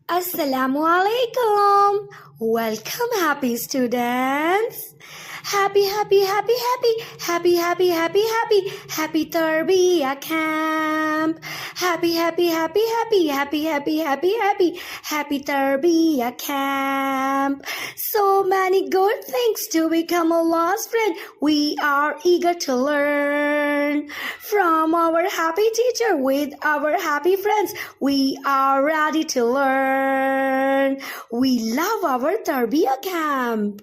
Assalamu alaikum. Welcome, happy students. Happy Tarbiyah camp. Happy Tarbiyah camp. So many good things to become Allah's friend. We are eager to learn from our happy teacher with our happy friends. We are ready to learn. We love our Tarbiyah camp.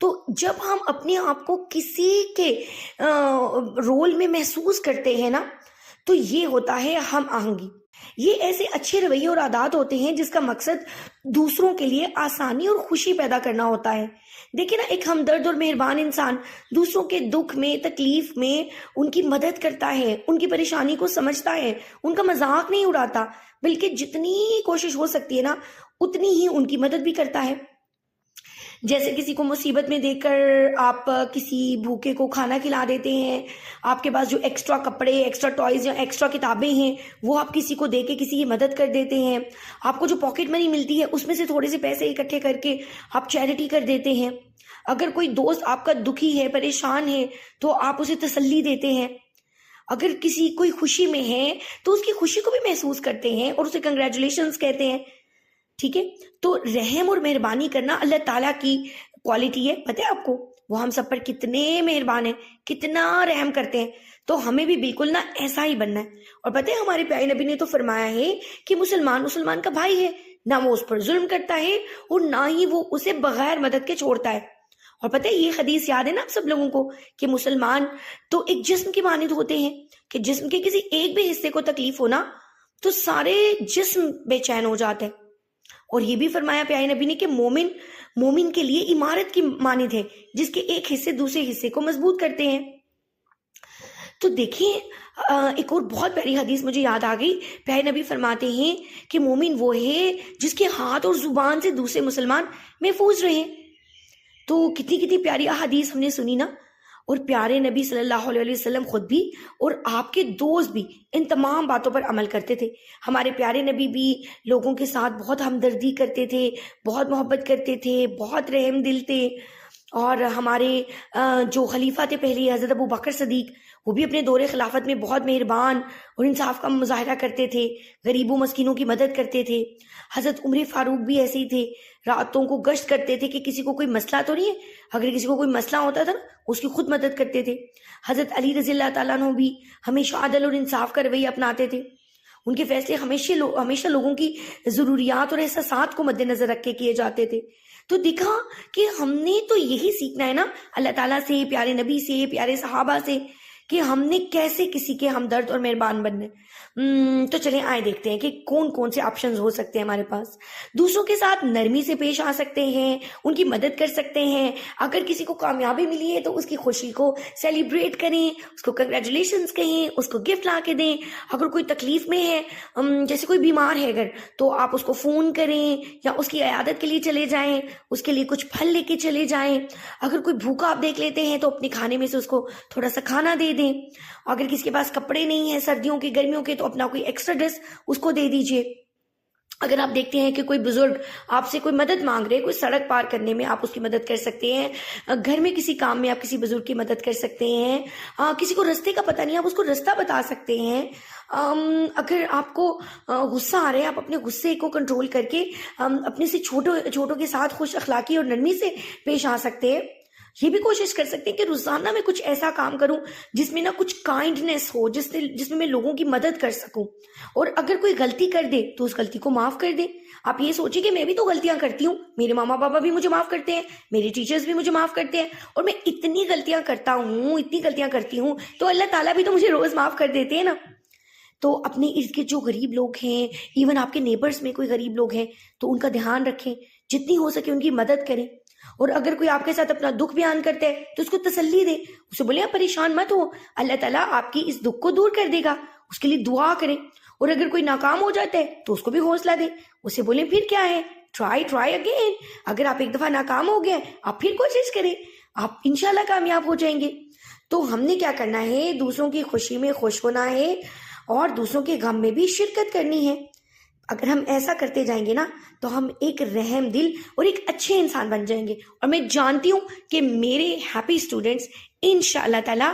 تو جب ہم اپنے آپ کو کسی کے role میں محسوس کرتے ہیں نا، تو یہ ہوتا ہے ہم آہنگی۔ یہ ایسے اچھے رویے اور عادات ہوتے ہیں جس کا مقصد دوسروں کے لیے آسانی اور خوشی پیدا کرنا ہوتا ہے۔ دیکھیں نا، ایک ہمدرد اور مہربان انسان دوسروں کے دکھ میں، تکلیف میں ان کی مدد کرتا ہے، ان کی پریشانی کو سمجھتا ہے، ان کا مذاق نہیں اڑاتا، بلکہ جتنی کوشش ہو سکتی ہے نا اتنی ہی ان کی مدد بھی کرتا ہے۔ جیسے کسی کو مصیبت میں دیکھ کر آپ کسی بھوکے کو کھانا کھلا دیتے ہیں، آپ کے پاس جو ایکسٹرا کپڑے، ایکسٹرا ٹوائز یا ایکسٹرا کتابیں ہیں وہ آپ کسی کو دے کے کسی کی مدد کر دیتے ہیں، آپ کو جو پاکٹ منی ملتی ہے اس میں سے تھوڑے سے پیسے اکٹھے کر کے آپ چیریٹی کر دیتے ہیں۔ اگر کوئی دوست آپ کا دکھی ہے، پریشان ہے، تو آپ اسے تسلی دیتے ہیں۔ اگر کوئی خوشی میں ہے تو اس کی خوشی کو بھی محسوس کرتے ہیں اور اسے کنگریچولیشنز کہتے ہیں۔ ٹھیک ہے، تو رحم اور مہربانی کرنا اللہ تعالیٰ کی کوالٹی ہے، پتہ ہے آپ کو؟ وہ ہم سب پر کتنے مہربان ہیں، کتنا رحم کرتے ہیں، تو ہمیں بھی بالکل نہ ایسا ہی بننا ہے۔ اور پتہ ہے ہمارے پیارے نبی نے تو فرمایا ہے کہ مسلمان کا بھائی ہے، نہ وہ اس پر ظلم کرتا ہے اور نہ ہی وہ اسے بغیر مدد کے چھوڑتا ہے۔ اور پتہ ہے یہ حدیث یاد ہے نا آپ سب لوگوں کو کہ مسلمان تو ایک جسم کی مانند ہوتے ہیں، کہ جسم کے کسی ایک بھی حصے کو تکلیف ہونا تو سارے جسم بے چین ہو جاتے ہیں۔ اور یہ بھی فرمایا پیارے نبی نے کہ مومن کے لیے عمارت کی مانند ہے، جس کے ایک حصے دوسرے حصے کو مضبوط کرتے ہیں۔ تو دیکھیں ایک اور بہت پیاری حدیث مجھے یاد آ گئی، پیارے نبی فرماتے ہیں کہ مومن وہ ہے جس کے ہاتھ اور زبان سے دوسرے مسلمان محفوظ رہیں۔ تو کتنی پیاری احادیث ہم نے سنی نا، اور پیارے نبی صلی اللہ علیہ وسلم خود بھی اور آپ کے دوست بھی ان تمام باتوں پر عمل کرتے تھے۔ ہمارے پیارے نبی بھی لوگوں کے ساتھ بہت ہمدردی کرتے تھے، بہت محبت کرتے تھے، بہت رحم دل تھے۔ اور ہمارے جو خلیفہ تھے پہلے حضرت ابو بکر صدیق، وہ بھی اپنے دور خلافت میں بہت مہربان اور انصاف کا مظاہرہ کرتے تھے، غریبوں مسکینوں کی مدد کرتے تھے۔ حضرت عمر فاروق بھی ایسے ہی تھے، راتوں کو گشت کرتے تھے کہ کسی کو کوئی مسئلہ تو نہیں ہے، اگر کسی کو کوئی مسئلہ ہوتا تھا نا اس کی خود مدد کرتے تھے۔ حضرت علی رضی اللہ تعالیٰ عنہ بھی ہمیشہ عدل اور انصاف کا رویہ اپناتے تھے، ان کے فیصلے ہمیشہ لوگوں کی ضروریات اور احساسات کو مد نظر رکھ کے کیے جاتے تھے۔ تو دیکھا کہ ہم نے تو یہی سیکھنا ہے نا اللہ تعالیٰ سے، پیارے نبی سے، پیارے صحابہ سے، کہ ہم نے کیسے کسی کے ہمدرد اور مہربان بننے۔ تو چلیں آئے دیکھتے ہیں کہ کون سے آپشنز ہو سکتے ہیں ہمارے پاس۔ دوسروں کے ساتھ نرمی سے پیش آ سکتے ہیں، ان کی مدد کر سکتے ہیں۔ اگر کسی کو کامیابی ملی ہے تو اس کی خوشی کو سیلیبریٹ کریں، اس کو کنگریچولیشنز کہیں، اس کو گفٹ لا کے دیں۔ اگر کوئی تکلیف میں ہے، جیسے کوئی بیمار ہے اگر، تو آپ اس کو فون کریں یا اس کی عیادت کے لیے چلے جائیں، اس کے لیے کچھ پھل لے کے چلے جائیں۔ اگر کوئی بھوکا آپ دیکھ لیتے ہیں تو اپنے کھانے میں سے اس کو تھوڑا سا کھانا دے دیں۔ اگر کسی کے پاس کپڑے نہیں ہیں سردیوں کے، گرمیوں کے، تو اپنا کوئی ایکسٹرا ڈریس اس کو دے دیجئے۔ اگر آپ دیکھتے ہیں کہ کوئی بزرگ آپ سے کوئی مدد مانگ رہے، کوئی سڑک پار کرنے میں آپ اس کی مدد کر سکتے ہیں، گھر میں کسی کام میں آپ کسی بزرگ کی مدد کر سکتے ہیں، کسی کو رستے کا پتہ نہیں آپ اس کو رستہ بتا سکتے ہیں۔ اگر آپ کو غصہ آ رہا ہے، آپ اپنے غصے کو کنٹرول کر کے اپنے سے چھوٹوں کے ساتھ خوش اخلاقی اور نرمی سے پیش آ سکتے ہیں۔ یہ بھی کوشش کر سکتے ہیں کہ روزانہ میں کچھ ایسا کام کروں جس میں نہ کچھ کائنڈنس ہو، جس میں میں لوگوں کی مدد کر سکوں۔ اور اگر کوئی غلطی کر دے تو اس غلطی کو معاف کر دیں۔ آپ یہ سوچیں کہ میں بھی تو غلطیاں کرتی ہوں، میرے ماما پاپا بھی مجھے معاف کرتے ہیں، میرے ٹیچرز بھی مجھے معاف کرتے ہیں، اور میں اتنی غلطیاں کرتی ہوں تو اللہ تعالیٰ بھی تو مجھے روز معاف کر دیتے ہیں نا۔ تو اپنے ارد گرد جو غریب لوگ ہیں، ایون آپ کے نیبرز میں کوئی غریب لوگ ہیں تو ان کا دھیان رکھیں، جتنی ہو سکے ان کی مدد کریں۔ اور اگر کوئی آپ کے ساتھ اپنا دکھ بیان کرتا ہے تو اس کو تسلی دے، اسے بولے آپ پریشان مت ہو، اللہ تعالیٰ آپ کی اس دکھ کو دور کر دے گا، اس کے لیے دعا کریں۔ اور اگر کوئی ناکام ہو جاتا ہے تو اس کو بھی حوصلہ دیں، اسے بولیں پھر کیا ہے، ٹرائی اگین۔ اگر آپ ایک دفعہ ناکام ہو گئے آپ پھر کوشش کریں، آپ انشاءاللہ کامیاب ہو جائیں گے۔ تو ہم نے کیا کرنا ہے، دوسروں کی خوشی میں خوش ہونا ہے اور دوسروں کے غم میں بھی شرکت کرنی ہے۔ اگر ہم ایسا کرتے جائیں گے نا تو ہم ایک رحم دل اور ایک اچھے انسان بن جائیں گے۔ اور میں جانتی ہوں کہ میرے ہیپی اسٹوڈنٹس انشاءاللہ تعالی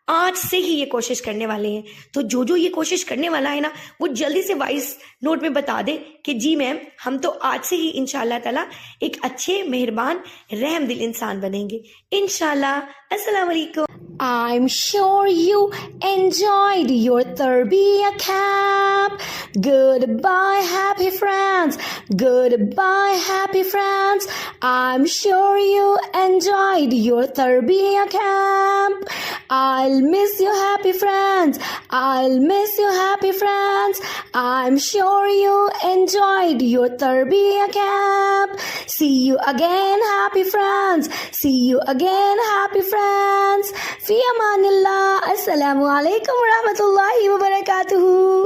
آج سے ہی یہ کوشش کرنے والے ہیں۔ تو جو یہ کوشش کرنے والا ہے نا وہ جلدی سے وائس نوٹ میں بتا دے کہ جی میم ہم تو آج سے ہی انشاءاللہ تعالی ایک اچھے مہربان رحم دل انسان بنیں گے انشاءاللہ۔ السلام علیکم۔ I'm sure you enjoyed your Tarbiyah camp. Goodbye, happy friends. Goodbye, happy friends. I'm sure you enjoyed your Tarbiyah camp. I'll miss you, happy friends. I'll miss you, happy friends. I'm sure you enjoyed your Tarbiyah camp. See you again, happy friends. See you again, happy friends. Fi amanillah. Assalamu alaikum wa rahmatullahi wa barakatuhu.